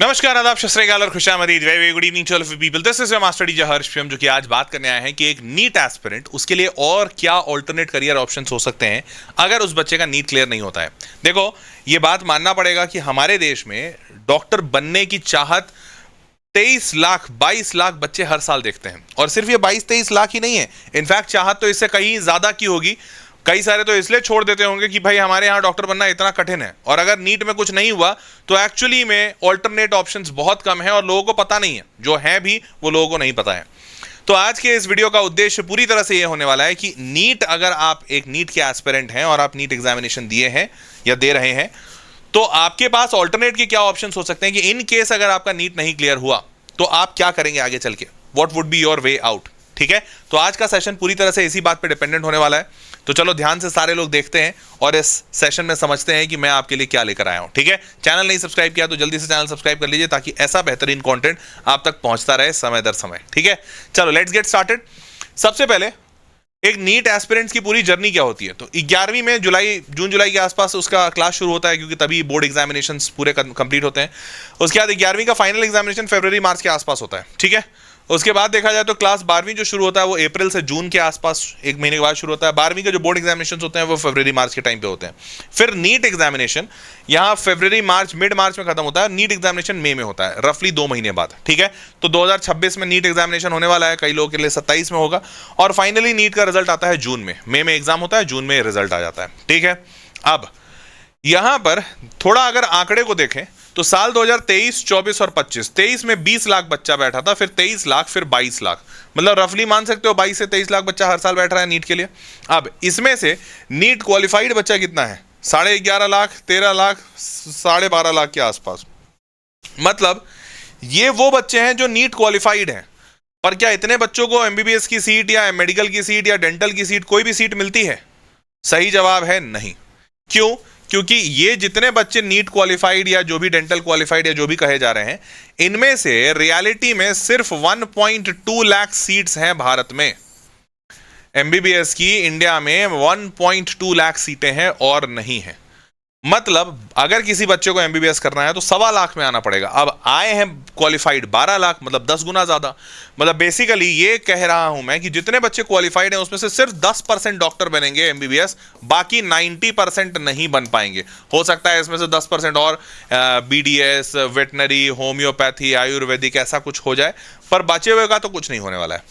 नमस्कार, आदाब, सत श्री अकाल और खुशामदीद। Very good evening to all of you people. This is your master teacher Harsh, जो कि आज बात करने आए हैं कि एक नीट एस्पिरेंट, उसके लिए और क्या ऑल्टरनेट करियर ऑप्शंस हो सकते हैं अगर उस बच्चे का नीट क्लियर नहीं होता है। देखो, ये बात मानना पड़ेगा कि हमारे देश में डॉक्टर बनने की चाहत 23 लाख 22 लाख बच्चे हर साल देखते हैं। और सिर्फ ये 22-23 लाख ही नहीं है, इनफैक्ट चाहत तो इससे कहीं ज्यादा की होगी। कई सारे तो इसलिए छोड़ देते होंगे कि भाई हमारे यहाँ डॉक्टर बनना इतना कठिन है, और अगर नीट में कुछ नहीं हुआ तो एक्चुअली में ऑल्टरनेट ऑप्शंस बहुत कम है और लोगों को पता नहीं है, जो है भी वो लोगों को नहीं पता है। तो आज के इस वीडियो का उद्देश्य पूरी तरह से ये होने वाला है कि नीट, अगर आप एक नीट के एस्पिरेंट हैं और आप नीट एग्जामिनेशन दिए हैं या दे रहे हैं, तो आपके पास ऑल्टरनेट के क्या ऑप्शन हो सकते हैं कि इन केस अगर आपका नीट नहीं क्लियर हुआ तो आप क्या करेंगे आगे चल के, what would be your way out. ठीक है, तो आज का सेशन पूरी तरह से इसी बात पे डिपेंडेंट होने वाला है। तो चलो ध्यान से सारे लोग देखते हैं और इस सेशन में समझते हैं कि मैं आपके लिए क्या लेकर आया हूं। ठीक है, चैनल नहीं सब्सक्राइब किया तो जल्दी से चैनल सब्सक्राइब कर लीजिए ताकि ऐसा बेहतरीन कंटेंट आप तक पहुंचता रहे समय दर समय। ठीक है, चलो लेट्स गेट स्टार्टेड। सबसे पहले एक नीट एस्पिरेंट्स की पूरी जर्नी क्या होती है। तो 11वीं में जून जुलाई के आसपास उसका क्लास शुरू होता है, क्योंकि तभी बोर्ड एग्जामिनेशंस पूरे कंप्लीट होते हैं। उसके बाद 11वीं का फाइनल एग्जामिनेशन फरवरी मार्च के आसपास होता है। ठीक है, उसके बाद देखा जाए तो क्लास 12वीं जो शुरू होता है वो अप्रैल से जून के आसपास, एक महीने के बाद शुरू होता है। 12वीं के जो बोर्ड एग्जामिनेशन होते हैं वो फरवरी मार्च के टाइम पे होते हैं। फिर नीट एग्जामिनेशन यहाँ फरवरी मार्च, मिड मार्च में खत्म होता है। नीट एग्जामिनेशन मई में होता है, रफली 2 महीने बाद। ठीक है, तो 2026 में नीट एग्जामिनेशन होने वाला है, कई लोगों के लिए 27 में होगा। और फाइनली नीट का रिजल्ट आता है जून में। मई में एग्जाम होता है, जून में रिजल्ट आ जाता है। ठीक है, अब यहां पर थोड़ा अगर आंकड़े को देखें तो साल 2023, 24 और 25, 23 में 20 लाख बच्चा बैठा था, फिर 23 लाख, फिर 22 लाख, मतलब रफली मान सकते हो 22 से 23 लाख बच्चा हर साल बैठ रहा है नीट के लिए। अब इसमें से नीट क्वालिफाइड बच्चा कितना है? 11.5 लाख, 13 लाख, 12.5 लाख के आसपास। मतलब ये वो बच्चे हैं जो नीट क्वालिफाइड हैं। पर क्या इतने बच्चों को एमबीबीएस की सीट या मेडिकल की सीट या डेंटल की सीट, कोई भी सीट मिलती है? सही जवाब है नहीं। क्यों? क्योंकि ये जितने बच्चे नीट क्वालिफाइड या जो भी डेंटल क्वालिफाइड या जो भी कहे जा रहे हैं, इनमें से रियलिटी में सिर्फ 1.2 लाख सीट्स हैं भारत में। एमबीबीएस की इंडिया में 1.2 लाख सीटें हैं और नहीं है। मतलब अगर किसी बच्चे को एमबीबीएस करना है तो 1.25 लाख में आना पड़ेगा। अब आए हैं क्वालिफाइड 12 लाख, मतलब 10 गुना ज्यादा। मतलब बेसिकली ये कह रहा हूं मैं कि जितने बच्चे क्वालिफाइड हैं उसमें से सिर्फ 10% डॉक्टर बनेंगे एमबीबीएस, बाकी 90% नहीं बन पाएंगे। हो सकता है इसमें से 10% और बीडीएस, वेटनरी, होम्योपैथी, आयुर्वेदिक ऐसा कुछ हो जाए, पर बचे हुए का तो कुछ नहीं होने वाला है।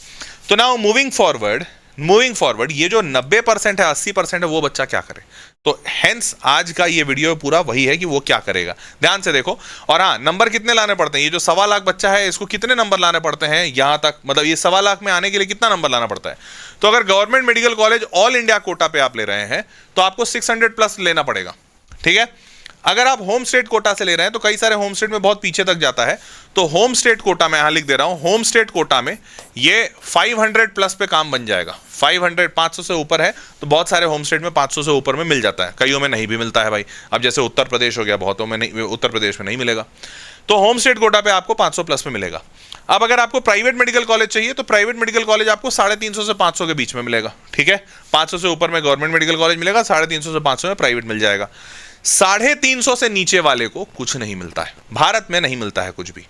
तो नाउ मूविंग फॉरवर्ड ये जो 90% है, 80% है, वो बच्चा क्या करे? तो हेंस आज का ये वीडियो पूरा वही है कि वो क्या करेगा। ध्यान से देखो। और हाँ, नंबर कितने लाने पड़ते हैं? ये जो 1.25 लाख बच्चा है, इसको कितने नंबर लाने पड़ते हैं यहां तक, मतलब ये 1.25 लाख में आने के लिए कितना नंबर लाना पड़ता है? तो अगर government medical college all India quota पे आप ले रहे हैं तो आपको 600+ लेना पड़ेगा। ठीक है, अगर आप होम स्टेट कोटा से ले रहे हैं तो कई सारे होम स्टेट में बहुत पीछे तक जाता है। तो होम स्टेट कोटा में यहां लिख दे रहा हूं, होम स्टेट कोटा में ये 500+ पे काम बन जाएगा। 500, 500 से ऊपर है तो बहुत सारे होम स्टेट में 500 से ऊपर में मिल जाता है, कईयों में नहीं भी मिलता है भाई। अब जैसे उत्तर प्रदेश हो गया, बहुतों में नहीं, उत्तर प्रदेश में नहीं मिलेगा। तो होम स्टेट कोटा पे आपको 500+ में मिलेगा। अब अगर आपको प्राइवेट मेडिकल कॉलेज चाहिए तो प्राइवेट मेडिकल कॉलेज आपको 350 से 500 के बीच में मिलेगा। ठीक है, 500 से ऊपर में गवर्नमेंट मेडिकल कॉलेज मिलेगा, 350 से 500 में प्राइवेट मिल जाएगा। 350 से नीचे वाले को कुछ नहीं मिलता है, भारत में नहीं मिलता है कुछ भी।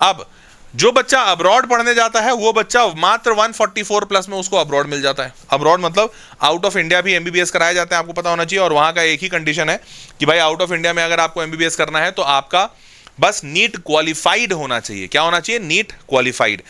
अब जो बच्चा अब्रॉड पढ़ने जाता है वो बच्चा मात्र 144+ में उसको अब्रॉड मिल जाता है। अब्रॉड मतलब आउट ऑफ इंडिया भी एमबीबीएस कराए जाते हैं, आपको पता होना चाहिए। और वहां का एक ही कंडीशन है कि भाई आउट ऑफ इंडिया में अगर आपको एमबीबीएस करना है तो आपका बस नीट क्वालिफाइड होना चाहिए। क्या होना चाहिए? NEET qualified.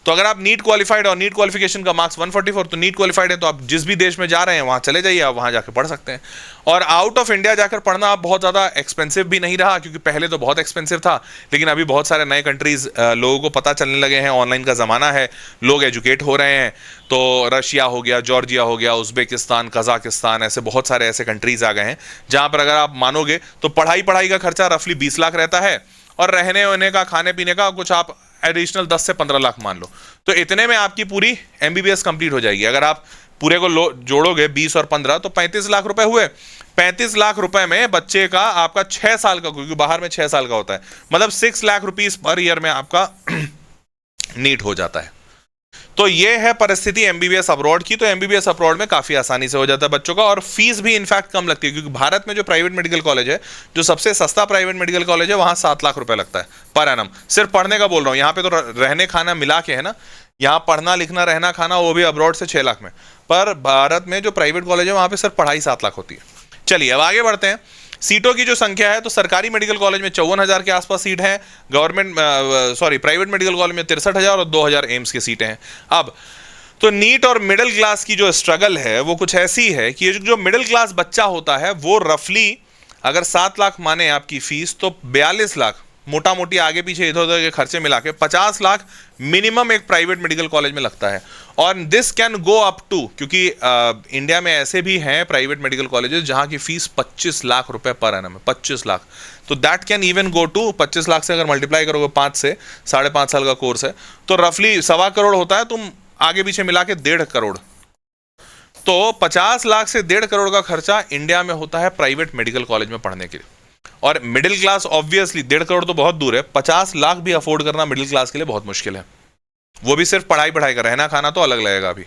तो अगर आप नीट क्वालिफाइड और नीट क्वालिफिकेशन का मार्क्स 144, तो नीट क्वालिफाइड है तो आप जिस भी देश में जा रहे हैं वहां चले जाइए, आप वहां जाकर पढ़ सकते हैं। और आउट ऑफ इंडिया जाकर पढ़ना आप बहुत ज़्यादा एक्सपेंसिव भी नहीं रहा, क्योंकि पहले तो बहुत एक्सपेंसिव था, लेकिन अभी बहुत सारे नए कंट्रीज लोगों को पता चलने लगे हैं, ऑनलाइन का ज़माना है, लोग एजुकेट हो रहे हैं। तो रशिया हो गया, जॉर्जिया हो गया, उज्बेकिस्तान, कजाकिस्तान, ऐसे बहुत सारे ऐसे कंट्रीज आ गए हैं जहाँ पर अगर आप मानोगे तो पढ़ाई का खर्चा रफली 20 लाख रहता है, और रहने वहने का, खाने पीने का कुछ आप एडिशनल 10 से 15 लाख मान लो। तो इतने में आपकी पूरी एमबीबीएस कंप्लीट हो जाएगी। अगर आप पूरे को जोड़ोगे 20 और 15 तो 35 लाख रुपए हुए। 35 लाख रुपए में बच्चे का आपका 6 साल का, क्योंकि बाहर में 6 साल का होता है, मतलब 6 लाख रुपीस पर ईयर में आपका नीट हो जाता है। तो ये है परिस्थिति एमबीबीएस अब्रॉड की। तो एमबीबीएस अब्रॉड में काफी आसानी से हो जाता है बच्चों का, और फीस भी इनफैक्ट कम लगती है, क्योंकि भारत में जो प्राइवेट मेडिकल कॉलेज है, जो सबसे सस्ता प्राइवेट मेडिकल कॉलेज है, वहां 7 लाख रुपए लगता है पर एनम। सिर्फ पढ़ने का बोल रहा हूँ, यहाँ पे तो रहने खाना मिला के है ना, यहाँ पढ़ना लिखना रहना खाना वो भी अब्रॉड से 6 लाख में। पर भारत में जो प्राइवेट कॉलेज है वहां पे सिर्फ पढ़ाई 7 लाख होती है। चलिए अब आगे बढ़ते हैं। सीटों की जो संख्या है, तो सरकारी मेडिकल कॉलेज में 54,000 के आसपास सीट है, गवर्नमेंट प्राइवेट मेडिकल कॉलेज में 63,000 और 2,000 एम्स की सीटें हैं। अब तो नीट और मिडिल क्लास की जो स्ट्रगल है वो कुछ ऐसी है कि जो मिडिल क्लास बच्चा होता है वो रफली अगर 7 लाख माने आपकी फीस, तो 42 लाख मोटा मोटी आगे पीछे इधर उधर के खर्चे मिला के 50 लाख मिनिमम एक प्राइवेट मेडिकल कॉलेज में लगता है। और this can go up to, क्योंकि इंडिया में ऐसे भी हैं प्राइवेट मेडिकल कॉलेजेस जहां की फीस 25 लाख रुपए पर एनम है, 25 लाख। तो that can even go to 25 lakh से अगर मल्टीप्लाई करोगे 5 से, 5.5 साल का कोर्स है, तो रफली 1.25 करोड़ होता है, तुम आगे पीछे मिला के 1.5 करोड़। तो 50 लाख से 1.5 करोड़ का खर्चा इंडिया में होता है प्राइवेट मेडिकल कॉलेज में पढ़ने के लिए। और मिडिल क्लास ऑब्वियसली 1.5 करोड़ तो बहुत दूर है, 50 लाख भी अफोर्ड करना मिडिल क्लास के लिए बहुत मुश्किल है, वो भी सिर्फ पढ़ाई का, रहना खाना तो अलग लगेगा अभी।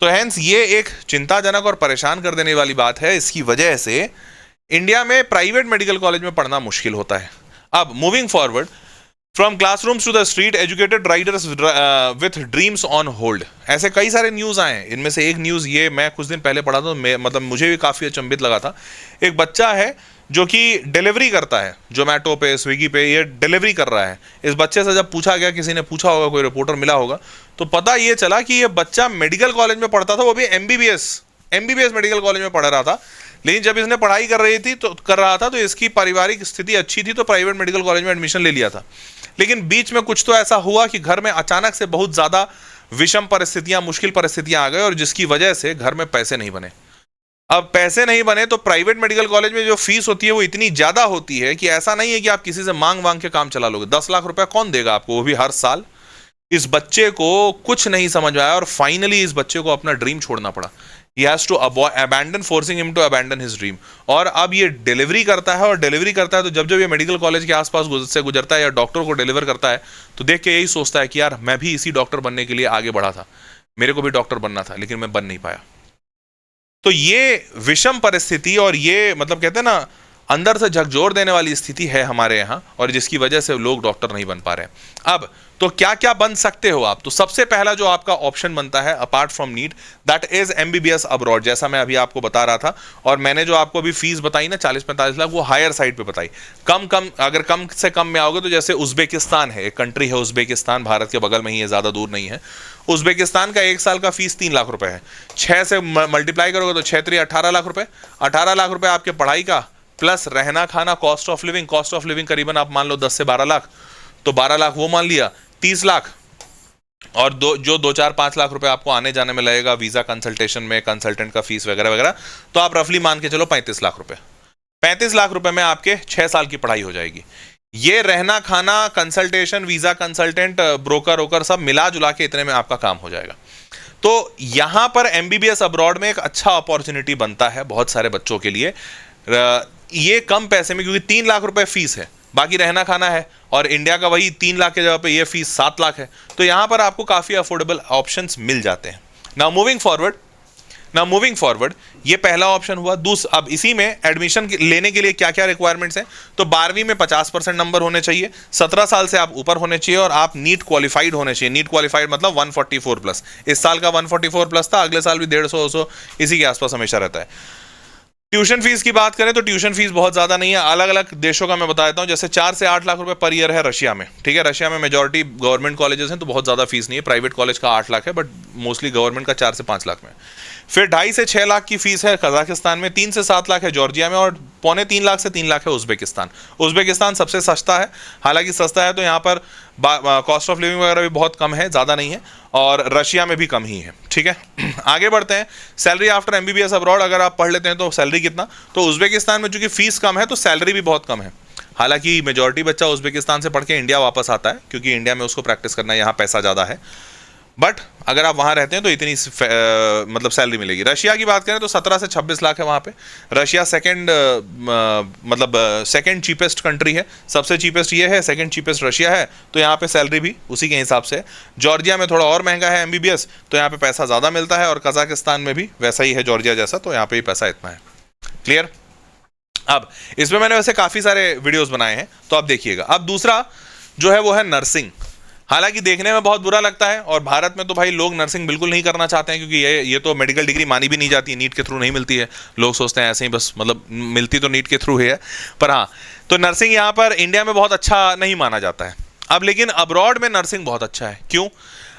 तो हेंस ये एक चिंताजनक और परेशान कर देने वाली बात है। इसकी वजह से इंडिया में प्राइवेट मेडिकल कॉलेज में पढ़ना मुश्किल होता है। अब moving forward, from classrooms to the street, educated riders with dreams on hold, ऐसे कई सारे न्यूज आए हैं। इनमें से एक न्यूज ये मैं कुछ दिन पहले पढ़ा था, मतलब मुझे भी काफी अचंभित लगा था। एक बच्चा है जो कि डिलीवरी करता है, जोमेटो पे स्विगी पे ये डिलीवरी कर रहा है। इस बच्चे से जब पूछा गया, किसी ने पूछा होगा, कोई रिपोर्टर मिला होगा, तो पता ये चला कि ये बच्चा मेडिकल कॉलेज में पढ़ता था, वो भी एमबीबीएस मेडिकल कॉलेज में पढ़ रहा था। लेकिन जब इसने पढ़ाई कर रहा था तो इसकी पारिवारिक स्थिति अच्छी थी, तो प्राइवेट मेडिकल कॉलेज में एडमिशन ले लिया था। लेकिन बीच में कुछ तो ऐसा हुआ कि घर में अचानक से बहुत ज्यादा विषम परिस्थितियां, मुश्किल परिस्थितियां आ गई, और जिसकी वजह से घर में पैसे नहीं बने। अब पैसे नहीं बने तो प्राइवेट मेडिकल कॉलेज में जो फीस होती है वो इतनी ज्यादा होती है कि ऐसा नहीं है कि आप किसी से मांग के काम चला लोगे। 10 लाख रुपया कौन देगा आपको, वो भी हर साल। इस बच्चे को कुछ नहीं समझ आया और फाइनली इस बच्चे को अपना ड्रीम छोड़ना पड़ा। He has to abandon, forcing him to abandon his dream। और अब ये डिलीवरी करता है, और डिलीवरी करता है तो जब जब ये मेडिकल कॉलेज के आसपास से गुजरता है या डॉक्टर को डिलीवर करता है, तो देख के यही सोचता है कि यार मैं भी इसी डॉक्टर बनने के लिए आगे बढ़ा था, मेरे को भी डॉक्टर बनना था, लेकिन मैं बन नहीं पाया। तो ये विषम परिस्थिति, और ये मतलब कहते हैं ना अंदर से झकझोर देने वाली स्थिति है हमारे यहाँ, और जिसकी वजह से लोग डॉक्टर नहीं बन पा रहे हैं। अब तो क्या क्या बन सकते हो आप, तो सबसे पहला जो आपका ऑप्शन बनता है apart from NEET, that is MBBS abroad, जैसा मैं अभी आपको बता रहा था। और मैंने जो आपको अभी फीस बताई ना 40-45 लाख, वो हायर साइड पे बताई। अगर कम से कम में आओगे तो जैसे उज्बेकिस्तान है, एक कंट्री है उज्बेकिस्तान, भारत के बगल में ही है, ज्यादा दूर नहीं है। उज्बेकिस्तान का 1 साल का फीस 3 लाख रुपए है। 6 से मल्टीप्लाई करोगे तो 6 3 18 लाख रुपए। 18 लाख रुपए आपके पढ़ाई का, प्लस रहना खाना, कॉस्ट ऑफ लिविंग करीबन आप मान लो 10 से 12 लाख, तो 12 लाख वो मान लिया, 30 लाख। और 2-4-5 लाख रुपए आपको आने जाने में लगेगा, वीजा कंसल्टेशन में, कंसल्टेंट का फीस वगैरह वगैरह, तो आप रफली मान के चलो 35 लाख रुपए। 35 लाख रुपए में आपके 6 साल की पढ़ाई हो जाएगी। ये रहना खाना, कंसल्टेशन, वीजा कंसल्टेंट, ब्रोकर सब मिला जुला के इतने में आपका काम हो जाएगा। तो यहां पर एमबीबीएस अब्रॉड में एक अच्छा अपॉर्चुनिटी बनता है बहुत सारे बच्चों के लिए, ये कम पैसे में, क्योंकि 3 लाख रुपए फीस है, बाकी रहना खाना है, और इंडिया का वही 3 लाख के जगह पे ये फीस 7 लाख है। तो यहां पर आपको काफी अफोर्डेबल ऑप्शंस मिल जाते हैं। नाउ मूविंग फॉरवर्ड, ये पहला ऑप्शन हुआ। अब इसी में एडमिशन लेने के लिए क्या क्या रिक्वायरमेंट्स हैं, तो 12वीं में 50% नंबर होने चाहिए, 17 साल से आप ऊपर होने चाहिए, और आप नीट क्वालिफाइड होने चाहिए। नीट क्वालिफाइड मतलब 144 प्लस। इस साल का 144 प्लस था, अगले साल भी 150 इसी के आसपास हमेशा रहता है। ट्यूशन फीस की बात करें तो ट्यूशन फीस बहुत ज्यादा नहीं है। अलग अलग देशों का मैं बता देता हूं, जैसे 4 से 8 लाख रुपए पर ईयर है रशिया में, ठीक है। रशिया में मेजॉरिटी गवर्नमेंट कॉलेजेस हैं, तो बहुत ज्यादा फीस नहीं है। प्राइवेट कॉलेज का 8 लाख है, बट मोस्टली गवर्नमेंट का 4 से 5 लाख में। फिर 2.5 से 6 लाख की फीस है कजाकिस्तान में, 3 से 7 लाख है जॉर्जिया में, और 2.25 लाख से 3 लाख है उज्बेकिस्तान सबसे सस्ता है। हालांकि सस्ता है तो यहाँ पर कॉस्ट ऑफ लिविंग वगैरह भी बहुत कम है, ज़्यादा नहीं है, और रशिया में भी कम ही है, ठीक है। आगे बढ़ते हैं। सैलरी आफ्टर एमबीबीएस अब्रॉड अगर आप पढ़ लेते हैं तो सैलरी कितना, तो उज्बेकिस्तान में चूंकि फीस कम है तो सैलरी भी बहुत कम है। हालांकि मेजॉरिटी बच्चा उज्बेकिस्तान से पढ़ के इंडिया वापस आता है, क्योंकि इंडिया में उसको प्रैक्टिस करना है, यहाँ पैसा ज़्यादा है। बट अगर आप वहां रहते हैं तो इतनी मतलब सैलरी मिलेगी। रशिया की बात करें तो 17 से 26 लाख है वहां पे। रशिया सेकंड मतलब सेकंड चीपेस्ट कंट्री है, सबसे चीपेस्ट ये है, सेकंड चीपेस्ट रशिया है, तो यहाँ पे सैलरी भी उसी के हिसाब से है। जॉर्जिया में थोड़ा और महंगा है एमबीबीएस, तो यहाँ पे पैसा ज़्यादा मिलता है, और कजाकिस्तान में भी वैसा ही है जॉर्जिया जैसा, तो यहाँ पे भी पैसा इतना है। क्लियर? अब इसमें मैंने वैसे काफ़ी सारे वीडियोज़ बनाए हैं, तो आप देखिएगा। अब दूसरा जो है वो है नर्सिंग। हालांकि देखने में बहुत बुरा लगता है, और भारत में तो भाई लोग नर्सिंग बिल्कुल नहीं करना चाहते हैं, क्योंकि ये तो मेडिकल डिग्री मानी भी नहीं जाती है, नीट के थ्रू नहीं मिलती है। लोग सोचते हैं ऐसे ही बस, मतलब मिलती तो नीट के थ्रू ही है, पर हाँ, तो नर्सिंग यहाँ पर इंडिया में बहुत अच्छा नहीं माना जाता है। अब लेकिन अब्रॉड में नर्सिंग बहुत अच्छा है। क्यों?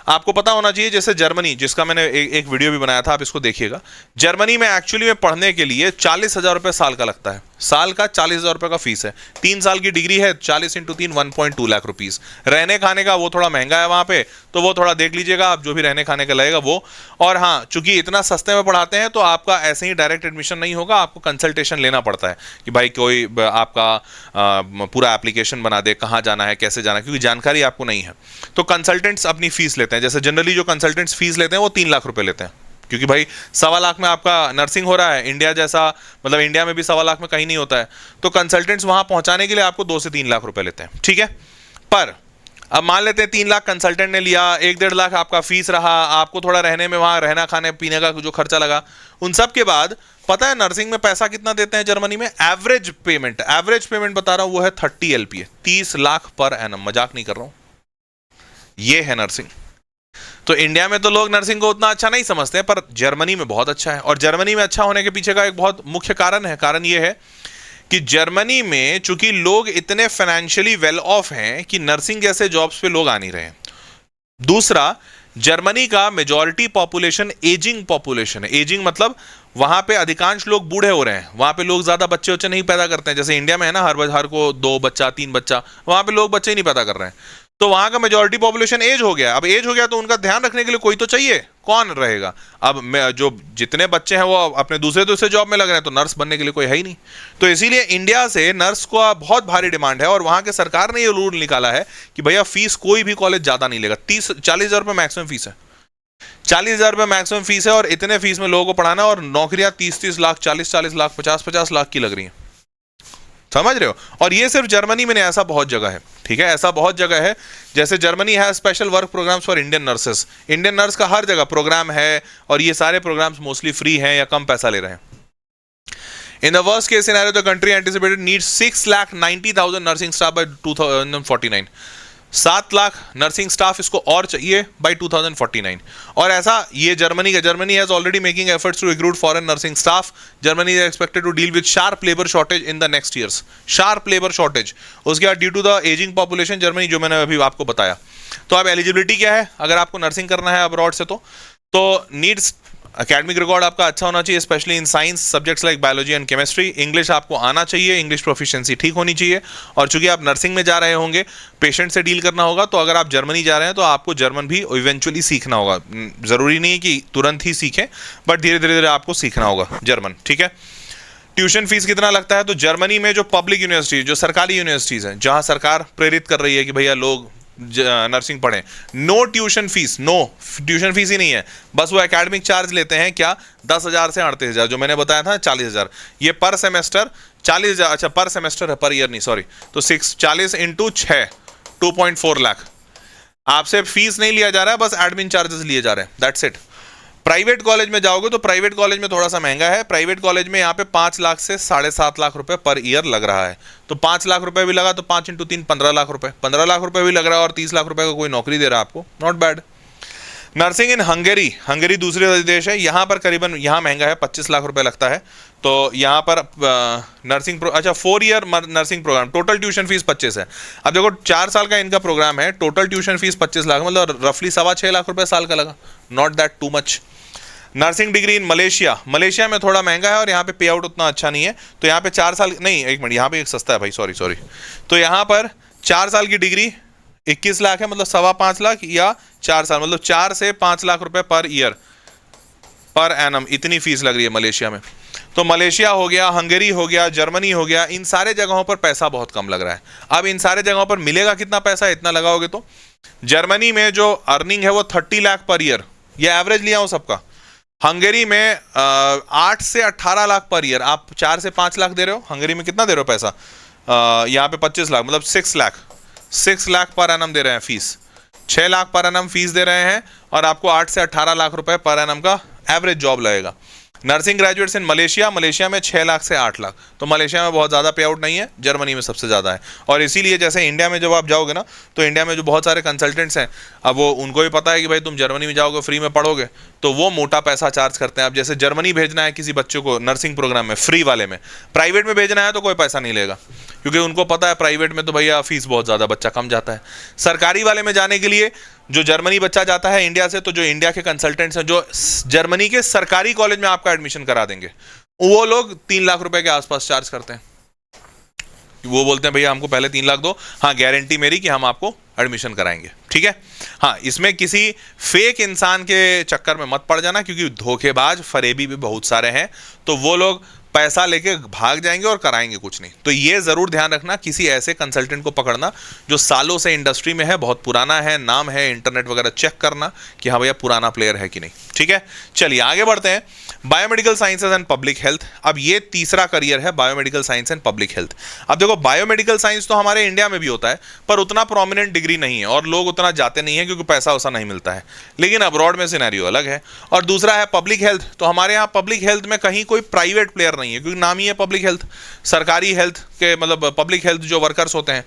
आपको पता होना चाहिए, जैसे जर्मनी, जिसका मैंने एक वीडियो भी बनाया था, आप इसको देखिएगा। जर्मनी में एक्चुअली में पढ़ने के लिए 40,000 रुपये साल का लगता है, साल का 40,000 रुपये का फीस है। 3 साल की डिग्री है, 40 × 3 1.2 लाख रुपीज़। रहने खाने का वो थोड़ा महंगा है वहाँ पे, तो वो थोड़ा देख लीजिएगा आप, जो भी रहने खाने का लगेगा वो। और हाँ, चूंकि इतना सस्ते में पढ़ाते हैं, तो आपका ऐसे ही डायरेक्ट एडमिशन नहीं होगा, आपको कंसल्टेशन लेना पड़ता है कि भाई कोई आपका पूरा एप्लीकेशन बना दे, कहाँ जाना है, कैसे जाना है, क्योंकि जानकारी आपको नहीं है। तो कंसल्टेंट्स अपनी फीस लेते हैं, जैसे जनरली जो कंसल्टेंट्स फीस लेते हैं वो 3 लाख रुपए लेते हैं, क्योंकि भाई 1.25 लाख में आपका नर्सिंग हो रहा है। इंडिया जैसा, मतलब इंडिया में भी 1.25 लाख में कहीं नहीं होता है, तो कंसल्टेंट्स वहां पहुंचाने के लिए आपको 2 से 3 लाख रुपए लेते हैं। ठीक है, पर अब मान लेते हैं 3 लाख कंसल्टेंट ने लिया, 1-1.5 लाख आपका फीस रहा, आपको थोड़ा रहने में, वहां रहना खाने पीने का जो खर्चा लगा, उन सब के बाद पता है नर्सिंग में पैसा कितना देते हैं जर्मनी में? एवरेज पेमेंट बता रहा हूं, वो है 30 LPA, 30 लाख पर एनम, मजाक नहीं कर रहा हूं। ये है नर्सिंग। तो इंडिया में तो लोग नर्सिंग को उतना अच्छा नहीं समझते हैं, पर जर्मनी में बहुत अच्छा है। और जर्मनी में अच्छा होने के पीछे का एक बहुत मुख्य कारण है। कारण ये है कि जर्मनी में चूंकि लोग इतने फाइनेंशियली वेल ऑफ हैं कि नर्सिंग जैसे जॉब्स पे लोग आ नहीं रहे हैं। दूसरा, जर्मनी का मेजॉरिटी पॉपुलेशन एजिंग पॉपुलेशन है। एजिंग मतलब वहां पे अधिकांश लोग बूढ़े हो रहे हैं, वहां पे लोग ज्यादा बच्चे नहीं पैदा करते हैं। जैसे इंडिया में है ना, हर को 2 बच्चा 3 बच्चा, वहां पे लोग बच्चे ही नहीं पैदा कर रहे हैं। तो वहां का मेजॉरिटी पॉपुलेशन एज हो गया। अब एज हो गया तो उनका ध्यान रखने के लिए कोई तो चाहिए, कौन रहेगा? अब जो जितने बच्चे हैं वो अपने दूसरे जॉब में लग रहे हैं, तो नर्स बनने के लिए कोई है ही नहीं। तो इसीलिए इंडिया से नर्स को बहुत भारी डिमांड है, और वहां के सरकार ने ये रूल निकाला है कि भैया फीस कोई भी कॉलेज ज्यादा नहीं लेगा। 40,000 रुपये मैक्सिमम फीस है, 40,000 रुपये मैक्सिमम फीस है, और इतने फीस में लोगों को पढ़ाना, और नौकरियां 30-30 लाख, 40-40 लाख, 50-50 लाख की लग रही हैं। समझ रहे हो? और ये सिर्फ जर्मनी में नहीं, ऐसा बहुत जगह है। ठीक है, ऐसा बहुत जगह है। जैसे जर्मनी है special work programmes for Indian nurses, Indian nurse का हर जगह प्रोग्राम है, और ये सारे प्रोग्राम्स मोस्टली फ्री हैं या कम पैसा ले रहे हैं। In the worst case scenario, the country anticipated needs 6,90,000 nursing staff by 2049. 7 lakh nursing staff इसको और चाहिए बाय 2049। और ऐसा ये Germany has already making efforts to recruit foreign nursing staff. Germany is expected to deal with sharp labour shortage in the next years. Sharp labour shortage, उसके बाद due to the ageing population Germany, जो मैंने अभी आपको बताया। तो अब eligibility क्या है अगर आपको नर्सिंग करना है अब्रॉड से? तो नीड्स एकेडमिक रिकॉर्ड आपका अच्छा होना चाहिए, specially in science subjects like biology and chemistry. English आपको आना चाहिए, इंग्लिश प्रोफिशिएंसी ठीक होनी चाहिए। और चूंकि आप नर्सिंग में जा रहे होंगे, पेशेंट से डील करना होगा, तो अगर आप जर्मनी जा रहे हैं तो आपको जर्मन भी इवेंचुअली सीखना होगा। जरूरी नहीं है कि तुरंत ही सीखें, बट धीरे धीरे आपको सीखना होगा जर्मन। ठीक है, ट्यूशन फीस कितना लगता है? तो जर्मनी में जो पब्लिक यूनिवर्सिटीज, जो सरकारी यूनिवर्सिटीज हैं, जहां सरकार प्रेरित कर रही है कि भैया लोग नर्सिंग पढ़ें, no tuition fees, no tuition fees ही नहीं है। बस वो एकेडमिक चार्ज लेते हैं क्या, 10,000 से 38,000, जो मैंने बताया था 40,000। ये पर सेमेस्टर 40,000, अच्छा पर सेमेस्टर है, पर ईयर नहीं, सॉरी। तो 40 × 6 2.4 लाख आपसे फीस नहीं लिया जा रहा है, बस एडमिन चार्जेस लिए जा रहे हैं, दैट्स इट। प्राइवेट कॉलेज में जाओगे तो प्राइवेट कॉलेज में थोड़ा सा महंगा है। प्राइवेट कॉलेज में यहाँ पे 5 लाख से 7.5 लाख रुपए पर ईयर लग रहा है। तो 5 लाख रुपए भी लगा तो 5 × 3 15 लाख रुपए, 15 लाख रुपए भी लग रहा है, और 30 लाख रुपए का कोई नौकरी दे रहा है आपको, not bad. Nursing in Hungary दूसरे देश है, यहाँ पर करीबन, यहाँ महंगा है, 25 लाख रुपए लगता है। तो यहाँ पर नर्सिंग अच्छा 4 year nursing programme, total tuition fees 25 है। अब देखो 4 साल का इनका प्रोग्राम है, टोटल ट्यूशन फीस 25 लाख, मतलब रफली 6.25 लाख रुपए साल का लगा, not that too much. Nursing degree in Malaysia में थोड़ा महंगा है, और यहाँ पे पे आउट उतना अच्छा नहीं है। तो यहाँ पे 4 साल नहीं, एक मिनट, यहाँ पे एक सस्ता है भाई, सॉरी। तो यहाँ पर 4 साल की डिग्री 21 लाख है, मतलब 5.25 लाख, या 4 साल मतलब 4 से 5 लाख रुपए पर ईयर पर एनम, इतनी फीस लग रही है मलेशिया में। तो मलेशिया हो गया, हंगरी हो गया, जर्मनी हो गया, इन सारे जगहों पर पैसा बहुत कम लग रहा है। अब इन सारे जगहों पर मिलेगा कितना पैसा, इतना लगाओगे तो जर्मनी में जो अर्निंग है वो 30 लाख पर ईयर, ये एवरेज लिया हूं सबका। हंगरी में 8 से 18 लाख पर ईयर। आप 4 से 5 लाख दे रहे हो, हंगरी में कितना दे रहे हो पैसा? यहाँ पे 25 लाख, मतलब 6 लाख पर एनम दे रहे हैं fees. 6 lakh per annum fees दे रहे हैं और आपको 8 से 18 लाख रुपए पर एनम का एवरेज जॉब लगेगा। नर्सिंग ग्रेजुएट्स इन मलेशिया में 6 लाख से 8 लाख। तो मलेशिया में बहुत ज़्यादा पे आउट नहीं है, जर्मनी में सबसे ज़्यादा है। और इसीलिए जैसे इंडिया में जब आप जाओगे ना, तो इंडिया में जो बहुत सारे कंसल्टेंट्स हैं, अब वो उनको भी पता है कि भाई तुम जर्मनी में जाओगे फ्री में पढ़ोगे, तो वो मोटा पैसा चार्ज करते हैं। अब जैसे जर्मनी भेजना है किसी बच्चों को नर्सिंग प्रोग्राम में, फ्री वाले में, प्राइवेट में भेजना है तो कोई पैसा नहीं लेगा, क्योंकि उनको पता है प्राइवेट में तो भैया फीस बहुत ज़्यादा, बच्चा कम जाता है। सरकारी वाले में जाने के लिए जो जर्मनी बच्चा जाता है इंडिया से, तो जो इंडिया के कंसल्टेंट्स हैं जो जर्मनी के सरकारी कॉलेज में आपका एडमिशन करा देंगे, वो लोग 3 लाख रुपए के आसपास चार्ज करते हैं। वो बोलते हैं भैया हमको पहले 3 लाख दो, हाँ गारंटी मेरी कि हम आपको एडमिशन कराएंगे, ठीक है। हाँ, इसमें किसी फेक इंसान के चक्कर में मत पड़ जाना, क्योंकि धोखेबाज फरेबी भी बहुत सारे हैं, तो वो लोग पैसा लेके भाग जाएंगे और कराएंगे कुछ नहीं। तो ये जरूर ध्यान रखना, किसी ऐसे कंसल्टेंट को पकड़ना जो सालों से इंडस्ट्री में है, बहुत पुराना है, नाम है, इंटरनेट वगैरह चेक करना कि हाँ भैया पुराना प्लेयर है कि नहीं, ठीक है। चलिए आगे बढ़ते हैं। Biomedical sciences and public health, अब ये तीसरा करियर है, biomedical science and public health. अब देखो, बायोमेडिकल साइंस तो हमारे इंडिया में भी होता है, पर उतना प्रोमिनेंट डिग्री नहीं है और लोग उतना जाते नहीं है, क्योंकि पैसा वैसा नहीं मिलता है। लेकिन अब्रॉड में सिनेरियो अलग है। और दूसरा है पब्लिक हेल्थ, तो हमारे यहाँ पब्लिक हेल्थ में कहीं कोई प्राइवेट प्लेयर नहीं है, क्योंकि नाम ही है पब्लिक हेल्थ। सरकारी हेल्थ के मतलब पब्लिक हेल्थ जो वर्कर्स होते हैं,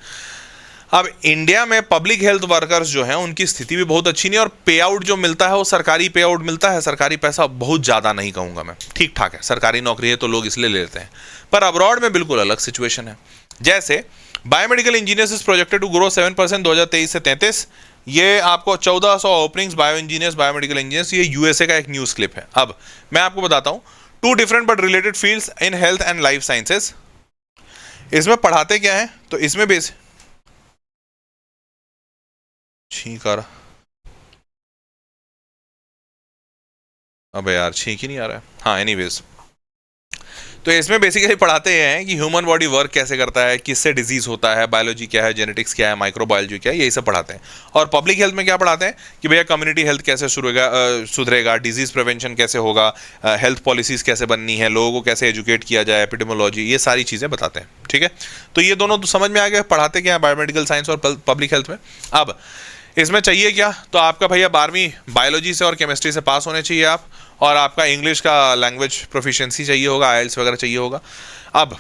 अब इंडिया में पब्लिक हेल्थ वर्कर्स जो हैं उनकी स्थिति भी बहुत अच्छी नहीं, और पे आउट जो मिलता है वो सरकारी पे आउट मिलता है। सरकारी पैसा बहुत ज़्यादा नहीं कहूँगा मैं, ठीक ठाक है, सरकारी नौकरी है तो लोग इसलिए ले लेते हैं। पर अब्रॉड में बिल्कुल अलग सिचुएशन है। जैसे biomedical engineers is projected to grow 7% 2023 से 33। ये आपको 1400 openings bio engineers, biomedical engineers, ये यूएसए का एक न्यूज़ क्लिप है। अब मैं आपको बताता हूँ, 2 different but related fields in health and life sciences. इसमें पढ़ाते क्या है, तो इसमें बेस छींक आ रहा, अबे यार छींक ही नहीं आ रहा है। हाँ, एनीवेज, तो इसमें बेसिकली पढ़ाते हैं कि ह्यूमन बॉडी वर्क कैसे करता है, किससे डिजीज होता है, बायोलॉजी क्या है, जेनेटिक्स क्या है, माइक्रोबायोलॉजी क्या है, यही सब पढ़ाते हैं। और पब्लिक हेल्थ में क्या पढ़ाते हैं कि भैया कम्युनिटी हेल्थ कैसे सुधरेगा, डिजीज प्रिवेंशन कैसे होगा, हेल्थ पॉलिसीज कैसे बननी है, लोगों को कैसे एजुकेट किया जाए, एपिडेमोलॉजी, ये सारी चीज़ें बताते हैं, ठीक है। तो ये दोनों तो समझ में आ गया, पढ़ाते क्या है बायोमेडिकल साइंस और पब्लिक हेल्थ में। अब इसमें चाहिए क्या, तो आपका भैया 12वीं बायोलॉजी से और केमिस्ट्री से पास होने चाहिए आप, और आपका इंग्लिश का लैंग्वेज प्रोफिशिएंसी चाहिए होगा, आईएलटीएस वगैरह चाहिए होगा। अब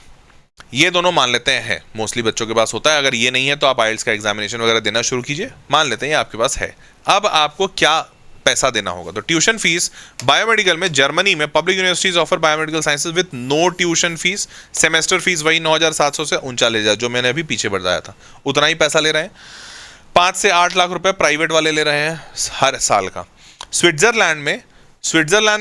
ये दोनों मान लेते हैं मोस्टली बच्चों के पास होता है, अगर ये नहीं है तो आप आईएलटीएस का एग्जामिनेशन वगैरह देना शुरू कीजिए, मान लेते हैं ये आपके पास है। अब आपको क्या पैसा देना होगा, तो ट्यूशन फीस बायोमेडिकल में जर्मनी में public universities offer biomedical sciences with no tuition fees. Semester fees वही 9,700 से 39,000 जो मैंने अभी पीछे बताया था, उतना ही पैसा ले रहे हैं। 5 से 8 लाख रुपए प्राइवेट वाले ले रहे हैं हर साल का। स्विट्जरलैंड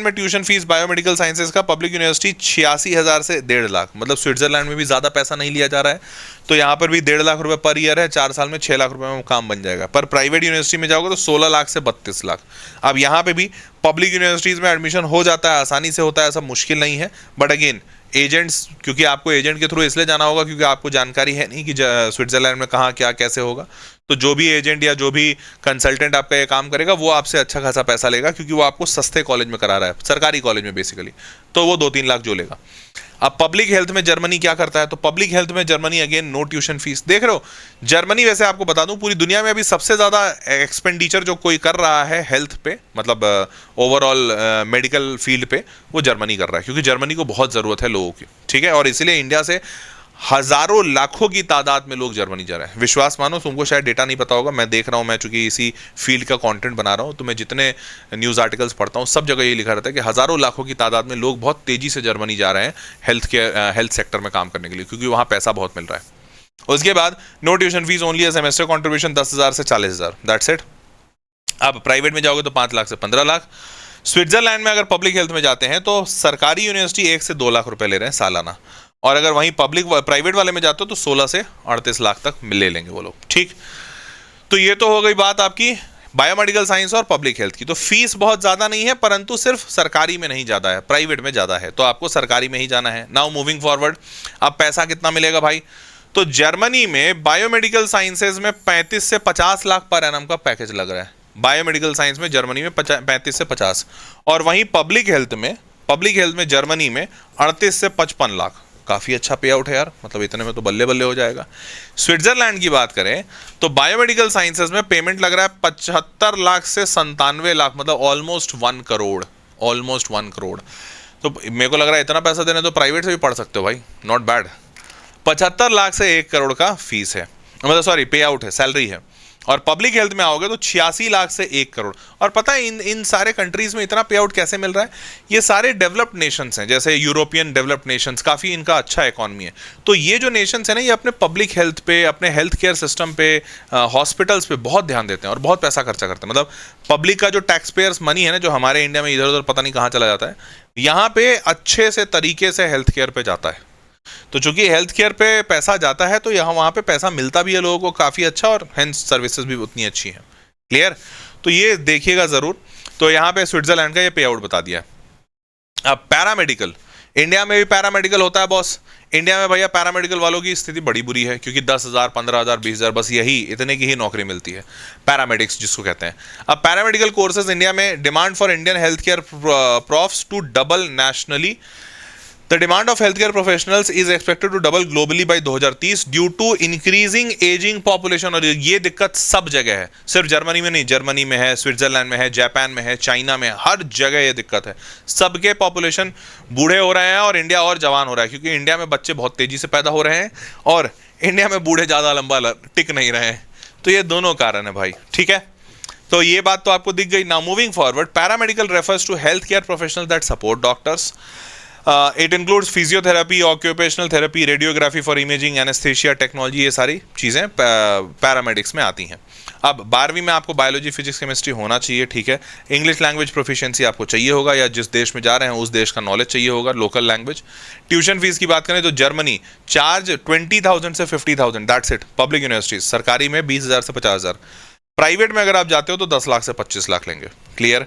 में ट्यूशन फीस बायोमेडिकल साइंसेज का पब्लिक यूनिवर्सिटी 86,000 से 1.5 लाख, मतलब स्विट्जरलैंड में भी ज़्यादा पैसा नहीं लिया जा रहा है, तो यहाँ पर भी 1.5 लाख रुपए पर ईयर है, 4 साल में 6 लाख रुपए में काम बन जाएगा। पर प्राइवेट यूनिवर्सिटी में जाओगे तो 16 लाख से 32 लाख। अब यहाँ पे भी पब्लिक यूनिवर्सिटीज़ में एडमिशन हो जाता है, आसानी से होता है, ऐसा मुश्किल नहीं है। बट अगेन एजेंट्स, क्योंकि आपको एजेंट के थ्रू इसलिए जाना होगा क्योंकि आपको जानकारी है नहीं कि स्विट्जरलैंड में कहाँ क्या कैसे होगा, तो जो भी एजेंट या जो भी कंसल्टेंट आपका ये काम करेगा वो आपसे अच्छा खासा पैसा लेगा, क्योंकि वो आपको सस्ते कॉलेज में करा रहा है, सरकारी कॉलेज में बेसिकली, तो वो 2-3 लाख जो लेगा। अब पब्लिक हेल्थ में जर्मनी क्या करता है, तो पब्लिक हेल्थ में Germany again no tuition fees. देख रहे हो, जर्मनी वैसे आपको बता दूं पूरी दुनिया में अभी सबसे ज़्यादा एक्सपेंडिचर जो कोई कर रहा है हेल्थ पे, मतलब ओवरऑल मेडिकल फील्ड पे, वो जर्मनी कर रहा है, क्योंकि जर्मनी को बहुत ज़रूरत है लोगों की, ठीक है। और इसीलिए इंडिया से हजारों लाखों की तादाद में लोग जर्मनी जा रहे हैं। विश्वास मानो, तुमको शायद डेटा नहीं पता होगा, मैं देख रहा हूँ, मैं चूंकि इसी फील्ड का कंटेंट बना रहा हूँ, तो मैं जितने न्यूज़ आर्टिकल्स पढ़ता हूँ सब जगह ये लिखा रहता है कि हजारों लाखों की तादाद में लोग बहुत तेजी से जर्मनी जा रहे हैं हेल्थ सेक्टर में काम करने के लिए, क्योंकि वहाँ पैसा बहुत मिल रहा है। उसके बाद no tuition fees, only semester contribution 10,000 से 40,000, दैट्स इट। अब प्राइवेट में जाओगे तो 5 लाख से 15 लाख। स्विट्जरलैंड में अगर पब्लिक हेल्थ में जाते हैं तो सरकारी यूनिवर्सिटी 1 से 2 लाख रुपए ले रहे हैं सालाना, और अगर वहीं प्राइवेट वाले में जाते हो तो 16 से 38 लाख तक ले लेंगे वो लोग, ठीक। तो ये तो हो गई बात आपकी बायोमेडिकल साइंस और पब्लिक हेल्थ की। तो फीस बहुत ज़्यादा नहीं है, परंतु सिर्फ सरकारी में नहीं ज़्यादा है, प्राइवेट में ज़्यादा है, तो आपको सरकारी में ही जाना है। नाउ मूविंग फॉरवर्ड, अब पैसा कितना मिलेगा भाई, तो जर्मनी में बायोमेडिकल साइंसेज में 35 से 50 लाख पर एनम का पैकेज लग रहा है। बायोमेडिकल साइंस में जर्मनी में 35 से 50, और वहीं पब्लिक हेल्थ में जर्मनी में 38 से 55 लाख। काफ़ी अच्छा पे आउट है यार, मतलब इतने में तो बल्ले बल्ले हो जाएगा। स्विट्जरलैंड की बात करें तो बायोमेडिकल साइंसेज में पेमेंट लग रहा है 75 लाख से 97 लाख, मतलब ऑलमोस्ट 1 करोड़, ऑलमोस्ट 1 करोड़। तो मेरे को लग रहा है इतना पैसा देने तो प्राइवेट से भी पढ़ सकते हो भाई, नॉट बैड। 75 लाख से 1 करोड़ का फीस है, मतलब सॉरी पे आउट है, सैलरी है। और पब्लिक हेल्थ में आओगे तो 86 लाख से 1 करोड़। और पता है इन सारे कंट्रीज में इतना पे आउट कैसे मिल रहा है? ये सारे डेवलप्ड नेशंस हैं, जैसे यूरोपियन डेवलप्ड नेशंस, काफ़ी इनका अच्छा इकॉनमी है। तो ये जो नेशंस है ना, ये अपने पब्लिक हेल्थ पे, अपने हेल्थ केयर सिस्टम पे, हॉस्पिटल्स पे बहुत ध्यान देते हैं और बहुत पैसा खर्चा करते हैं। मतलब पब्लिक का जो टैक्स पेयर्स मनी है ना, जो हमारे इंडिया में इधर उधर पता नहीं कहाँ चला जाता है, यहाँ पे अच्छे से तरीके से हेल्थ केयर पे जाता है। तो चूंकि हेल्थ केयर पे पैसा जाता है तो यहाँ वहाँ पे पैसा मिलता भी है लोगों को काफ़ी अच्छा, और हेंस सर्विसेज भी उतनी अच्छी हैं। क्लियर? तो ये देखिएगा ज़रूर। तो यहाँ पे स्विट्जरलैंड का ये पे आउट बता दिया है। अब पैरामेडिकल, इंडिया में भी पैरामेडिकल होता है बॉस। इंडिया में भैया पैरामेडिकल वालों की स्थिति बड़ी बुरी है, क्योंकि 10,000, 15,000, 20,000 बस यही इतने की ही नौकरी मिलती है, पैरामेडिक्स जिसको कहते हैं। अब पैरामेडिकल कोर्सेज इंडिया में, demand for Indian health care profs to double nationally. The demand of healthcare professionals is expected to double globally by 2030 due to increasing aging population। और ये दिक्कत सब जगह है, सिर्फ जर्मनी में नहीं, जर्मनी में है, स्विट्जरलैंड में है, जापान में है, चाइना में, हर जगह ये दिक्कत है। सबके पॉपुलेशन बूढ़े हो रहे हैं और इंडिया और जवान हो रहा है, क्योंकि इंडिया में बच्चे बहुत तेजी से पैदा हो रहे हैं और इंडिया में बूढ़े ज़्यादा लंबा टिक नहीं रहे हैं। तो ये दोनों कारण है भाई, ठीक है। तो ये बात तो आपको दिख गई। Now moving forward, paramedical refers to health care professional that support doctors. It includes physiotherapy, occupational therapy, radiography for imaging, anaesthesia technology, ये सारी चीज़ें पैरामेडिक्स में आती हैं। अब 12वीं में आपको बायोलॉजी, फिजिक्स, केमिस्ट्री होना चाहिए, ठीक है। इंग्लिश लैंग्वेज प्रोफिशिएंसी आपको चाहिए होगा, या जिस देश में जा रहे हैं उस देश का नॉलेज चाहिए होगा, लोकल लैंग्वेज। ट्यूशन फीस की बात करें तो जर्मनी चार्ज 20,000 से 50,000, दैट्स इट। पब्लिक यूनिवर्सिटीज, सरकारी में 20,000 से 50,000, प्राइवेट में अगर आप जाते हो तो 10 लाख से 25 लाख लेंगे। क्लियर?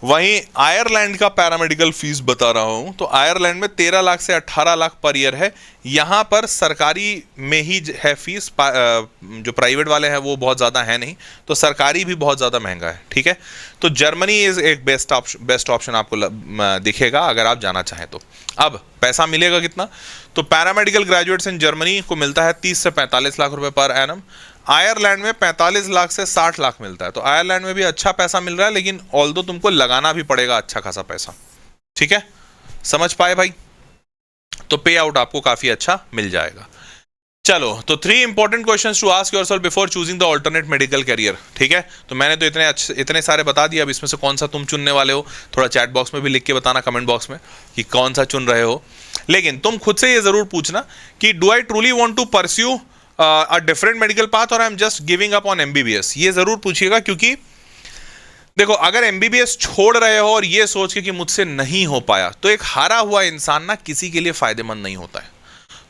वहीं आयरलैंड का पैरामेडिकल फीस बता रहा हूं, तो आयरलैंड में 13 लाख से 18 लाख पर ईयर है। यहां पर सरकारी में ही है फीस, जो प्राइवेट वाले हैं वो बहुत ज़्यादा है नहीं, तो सरकारी भी बहुत ज़्यादा महंगा है, ठीक है। तो जर्मनी इज एक बेस्ट ऑप्शन आपको दिखेगा अगर आप जाना चाहें तो। अब पैसा मिलेगा कितना? तो पैरामेडिकल ग्रेजुएट्स इन जर्मनी को मिलता है 30 से 45 लाख रुपए पर एनम। आयरलैंड में 45 लाख से 60 लाख मिलता है। तो आयरलैंड में भी अच्छा पैसा मिल रहा है, लेकिन ऑल्दो तुमको लगाना भी पड़ेगा अच्छा खासा पैसा, ठीक है। समझ पाए भाई? तो पे आउट आपको काफी अच्छा मिल जाएगा। चलो, तो 3 important questions to ask yourself before choosing the alternate medical career, ठीक है। तो मैंने तो इतने सारे बता दिए, अब इसमें से कौन सा तुम चुनने वाले हो थोड़ा चैट बॉक्स में भी लिख के बताना, कमेंट बॉक्स में, कि कौन सा चुन रहे हो। लेकिन तुम खुद से ये जरूर पूछना कि do I truly want to pursue a different medical path और I am just giving up on MBBS. ये जरूर पूछिएगा, क्योंकि देखो अगर एमबीबीएस छोड़ रहे हो और ये सोच के कि मुझसे नहीं हो पाया, तो एक हारा हुआ इंसान ना किसी के लिए फायदेमंद नहीं होता है।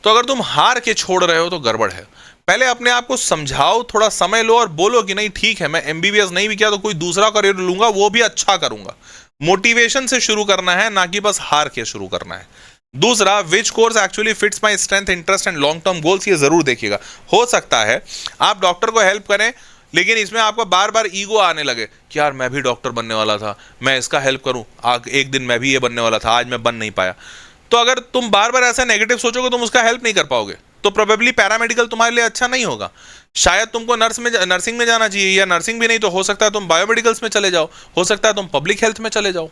तो अगर तुम हार के छोड़ रहे हो तो गड़बड़ है। पहले अपने आप को समझाओ, थोड़ा समय लो और बोलो कि नहीं ठीक है, मैं एमबीबीएस नहीं भी किया तो कोई दूसरा करियर लूंगा, वो भी अच्छा करूंगा। मोटिवेशन से शुरू करना है, ना कि बस हार के शुरू करना है। दूसरा, which course actually fits my strength, interest and long term goals, ये जरूर देखिएगा। हो सकता है आप डॉक्टर को हेल्प करें, लेकिन इसमें आपको बार बार ईगो आने लगे कि यार मैं भी डॉक्टर बनने वाला था, मैं इसका हेल्प करूं, एक दिन मैं भी ये बनने वाला था, आज मैं बन नहीं पाया। तो अगर तुम बार बार ऐसा नेगेटिव सोचोगे तुम उसका हेल्प नहीं कर पाओगे, तो प्रोबेबली पैरामेडिकल तुम्हारे लिए अच्छा नहीं होगा। शायद तुमको नर्सिंग में जाना चाहिए, या नर्सिंग भी नहीं तो हो सकता है तुम बायोमेडिकल्स में चले जाओ, हो सकता है तुम पब्लिक हेल्थ में चले जाओ।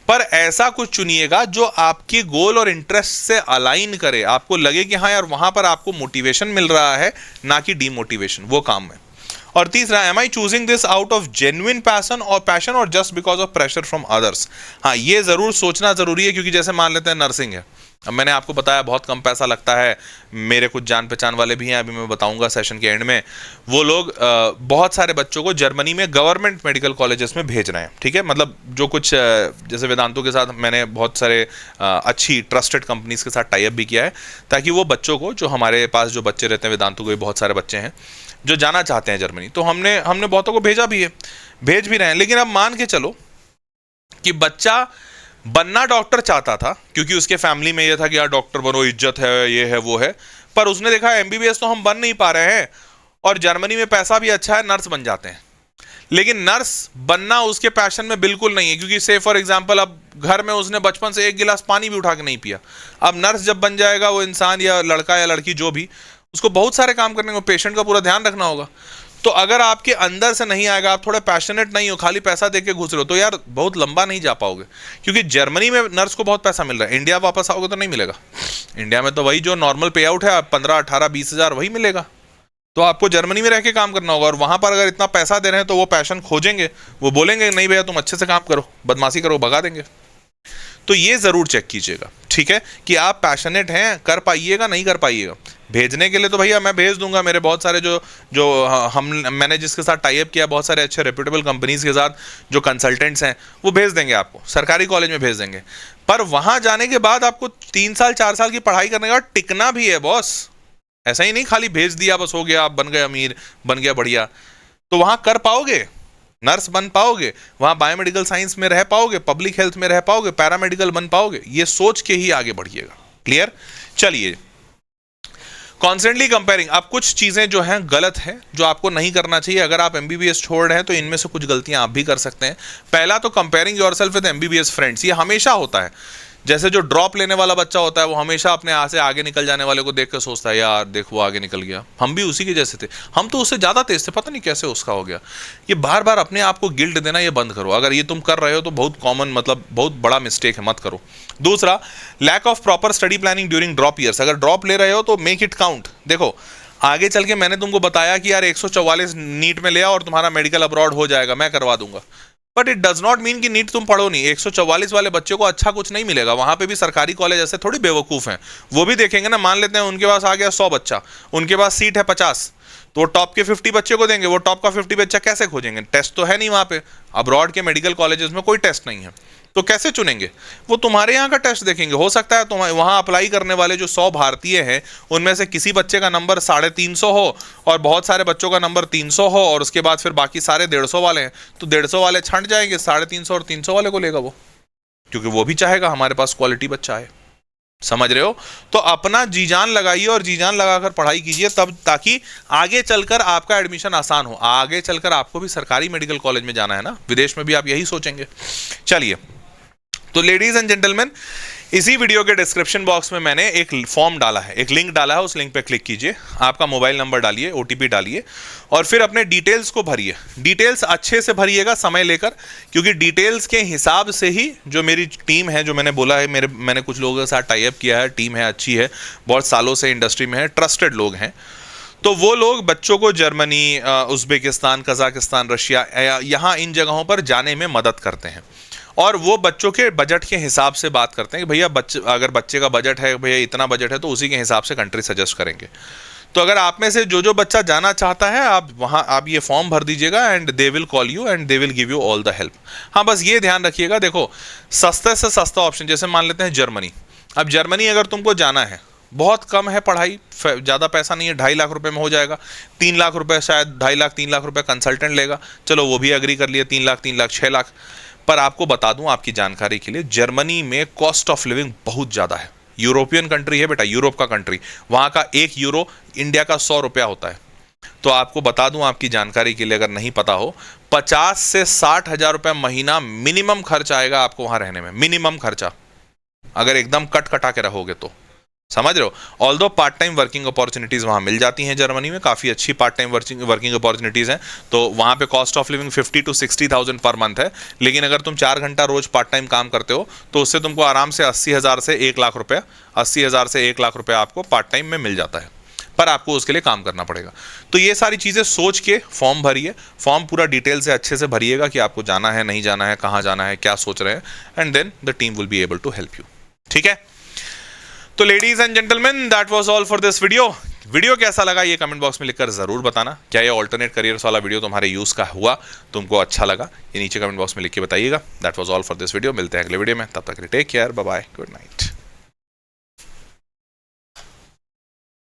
पर ऐसा कुछ चुनिएगा जो आपके गोल और इंटरेस्ट से अलाइन करे, आपको लगे कि हाँ यार वहां पर आपको मोटिवेशन मिल रहा है, ना कि डीमोटिवेशन, वो काम है। और तीसरा, am I choosing this out of genuine passion और just because of pressure from others. हाँ, ये जरूर सोचना जरूरी है, क्योंकि जैसे मान लेते हैं नर्सिंग है, अब मैंने आपको बताया बहुत कम पैसा लगता है, मेरे कुछ जान पहचान वाले भी हैं, अभी मैं बताऊंगा सेशन के एंड में, वो लोग बहुत सारे बच्चों को जर्मनी में गवर्नमेंट मेडिकल कॉलेजेस में भेज रहे हैं, ठीक है। मतलब जो कुछ जैसे वेदांतों के साथ मैंने बहुत सारे अच्छी ट्रस्टेड कंपनीज के साथ टाई अप भी किया है, ताकि वो बच्चों को, जो हमारे पास जो बच्चे रहते हैं, वेदांतों के भी बहुत सारे बच्चे हैं जो जाना चाहते हैं जर्मनी, तो हमने बहुतों को भेजा भी है, भेज भी रहे हैं। लेकिन अब मान के चलो कि बच्चा बनना डॉक्टर चाहता था, क्योंकि उसके फैमिली में ये था कि यार डॉक्टर बनो, इज्जत है, ये है वो है, पर उसने देखा एमबीबीएस तो हम बन नहीं पा रहे हैं और जर्मनी में पैसा भी अच्छा है, नर्स बन जाते हैं। लेकिन नर्स बनना उसके पैशन में बिल्कुल नहीं है, क्योंकि से फॉर एग्जांपल अब घर में उसने बचपन से एक गिलास पानी भी उठा के नहीं पिया। अब नर्स जब बन जाएगा वो इंसान, या लड़का या लड़की जो भी, उसको बहुत सारे काम करने को, पेशेंट का पूरा ध्यान रखना होगा। तो अगर आपके अंदर से नहीं आएगा, आप थोड़े पैशनेट नहीं हो, खाली पैसा दे के घुस रहे हो, तो यार बहुत लंबा नहीं जा पाओगे। क्योंकि जर्मनी में नर्स को बहुत पैसा मिल रहा है, इंडिया वापस आओगे तो नहीं मिलेगा। इंडिया में तो वही जो नॉर्मल पे आउट है 15, 18, 20 हज़ार वही मिलेगा। तो आपको जर्मनी में रह के काम करना होगा, और वहां पर अगर इतना पैसा दे रहे हैं तो वो पैशन खोजेंगे, वो बोलेंगे नहीं भैया तुम अच्छे से काम करो, बदमाशी करो, भगा देंगे। तो ये जरूर चेक कीजिएगा, ठीक है, कि आप पैशनेट हैं, कर पाइएगा नहीं कर पाइएगा। भेजने के लिए तो भैया मैं भेज दूंगा, मेरे बहुत सारे मैंने जिसके साथ टाई अप किया, बहुत सारे अच्छे रेप्यूटेबल कंपनीज के साथ जो कंसल्टेंट्स हैं, वो भेज देंगे आपको, सरकारी कॉलेज में भेज देंगे। पर वहां जाने के बाद आपको 3 साल 4 साल की पढ़ाई करने के बाद टिकना भी है बॉस। ऐसा ही नहीं खाली भेज दिया बस हो गया, आप बन गए अमीर, बन गया बढ़िया। तो वहां कर पाओगे, नर्स बन पाओगे, वहां बायोमेडिकल साइंस में रह पाओगे, पब्लिक हेल्थ में रह पाओगे, पैरामेडिकल बन पाओगे, ये सोच के ही आगे बढ़िएगा। क्लियर? चलिए, कॉन्स्टेंटली कंपेयरिंग। अब कुछ चीजें जो हैं गलत है, जो आपको नहीं करना चाहिए। अगर आप एमबीबीएस छोड़ रहे हैं तो इनमें से कुछ गलतियां आप भी कर सकते हैं। पहला तो comparing yourself with MBBS friends, ये हमेशा होता है। जैसे जो ड्रॉप लेने वाला बच्चा होता है, वो हमेशा अपने यहाँ से आगे निकल जाने वाले को देख कर सोचता है यार देख वो आगे निकल गया, हम भी उसी के जैसे थे, हम तो उससे ज़्यादा तेज थे, पता नहीं कैसे उसका हो गया। ये बार बार अपने आप को गिल्ट देना ये बंद करो। अगर ये तुम कर रहे हो तो बहुत कॉमन, मतलब बहुत बड़ा मिस्टेक है, मत करो। दूसरा, lack of proper study planning during drop years. अगर ड्रॉप ले रहे हो तो मेक इट काउंट। देखो आगे चल के मैंने तुमको बताया कि यार 144 नीट में ले आओ और तुम्हारा मेडिकल अब्रॉड हो जाएगा, मैं करवा दूंगा। But it does not mean कि नीट तुम पढ़ो नहीं। 144 वाले बच्चे को अच्छा कुछ नहीं मिलेगा। वहां पे भी सरकारी कॉलेज ऐसे थोड़ी बेवकूफ हैं, वो भी देखेंगे ना। मान लेते हैं उनके पास आ गया 100 बच्चा, उनके पास सीट है 50, तो वो टॉप के 50 बच्चे को देंगे। वो टॉप का 50 बच्चा कैसे खोजेंगे? टेस्ट तो है नहीं वहां पे। अब्रॉड के मेडिकल कॉलेजेस में कोई टेस्ट नहीं है, तो कैसे चुनेंगे? वो तुम्हारे यहाँ का टेस्ट देखेंगे। हो सकता है तुम्हारे वहाँ अप्लाई करने वाले जो 100 भारतीय हैं उनमें से किसी बच्चे का नंबर 350 हो और बहुत सारे बच्चों का नंबर 300 हो, और उसके बाद फिर बाकी सारे 150 वाले हैं, तो 150 वाले छंट जाएंगे, 350 और 300 वाले को लेगा वो, क्योंकि वो भी चाहेगा हमारे पास क्वालिटी बच्चा है। समझ रहे हो? तो अपना जी जान लगाइए और जी जान लगाकर पढ़ाई कीजिए, तब ताकि आगे चलकर आपका एडमिशन आसान हो। आगे चलकर आपको भी सरकारी मेडिकल कॉलेज में जाना है ना, विदेश में भी आप यही सोचेंगे। चलिए, तो लेडीज एंड जेंटलमैन, इसी वीडियो के डिस्क्रिप्शन बॉक्स में मैंने एक फॉर्म डाला है, एक लिंक डाला है, उस लिंक पे क्लिक कीजिए, आपका मोबाइल नंबर डालिए, ओटीपी डालिए और फिर अपने डिटेल्स को भरिए। डिटेल्स अच्छे से भरिएगा, समय लेकर, क्योंकि डिटेल्स के हिसाब से ही जो मेरी टीम है, जो मैंने बोला है, मैंने कुछ लोगों के साथ टाई अप किया है, टीम है, अच्छी है, बहुत सालों से इंडस्ट्री में है, ट्रस्टेड लोग हैं, तो वो लोग बच्चों को जर्मनी, उज्बेकिस्तान, कजाकिस्तान, रशिया, यहाँ इन जगहों पर जाने में मदद करते हैं। और वो बच्चों के बजट के हिसाब से बात करते हैं कि भैया अगर बच्चे का बजट है, भैया इतना बजट है, तो उसी के हिसाब से कंट्री सजेस्ट करेंगे। तो अगर आप में से जो बच्चा जाना चाहता है, आप ये फॉर्म भर दीजिएगा and they will call you and they will give you all the help. हाँ, बस ये ध्यान रखिएगा, देखो सस्ते से सस्ता ऑप्शन, जैसे मान लेते हैं जर्मनी। अब जर्मनी अगर तुमको जाना है, बहुत कम है पढ़ाई, ज़्यादा पैसा नहीं है, 2.5 लाख रुपए में हो जाएगा। 3 लाख रुपए, शायद 2.5 लाख 3 लाख रुपए कंसल्टेंट लेगा, चलो वो भी एग्री कर लिए, 3 लाख 3 लाख 6 लाख। पर आपको बता दूं आपकी जानकारी के लिए, जर्मनी में कॉस्ट ऑफ लिविंग बहुत ज़्यादा है। यूरोपियन कंट्री है बेटा, यूरोप का कंट्री, वहाँ का 1 यूरो इंडिया का 100 रुपया होता है। तो आपको बता दूं आपकी जानकारी के लिए, अगर नहीं पता हो, 50 से 60 हज़ार रुपया महीना मिनिमम खर्च आएगा आपको वहाँ रहने में, मिनिमम खर्चा, अगर एकदम कट कटा के रहोगे तो। समझ रहे हो? Although part time working opportunities वहाँ मिल जाती हैं जर्मनी में, काफ़ी अच्छी पार्ट टाइम वर्किंग अपॉर्चुनिटीज़ हैं। तो वहाँ पे cost of living 50 to 60,000 per month है। लेकिन अगर तुम 4 घंटा रोज पार्ट टाइम काम करते हो तो उससे तुमको आराम से 80,000 से 1 लाख रुपया, 80,000 से 1 लाख रुपया आपको पार्ट टाइम में मिल जाता है। पर आपको उसके लिए काम करना पड़ेगा। तो ये सारी चीज़ें सोच के फॉर्म भरिए। फॉर्म पूरा डिटेल से अच्छे से भरिएगा कि आपको जाना है, नहीं जाना है, कहाँ जाना है, क्या सोच रहे हैं, and then the team will be able to help you. ठीक है? तो ladies and gentleman, that was all for this video. Video कैसा लगा ये कमेंट बॉक्स में लिखकर जरूर बताना। क्या ये ऑल्टरनेट करियर्स वाला वीडियो तुम्हारे यूज का हुआ, तुमको अच्छा लगा, ये नीचे कमेंट बॉक्स में लिख के बताइएगा। That was all for this video. मिलते हैं अगले वीडियो में, तब तक take care, bye bye, good night.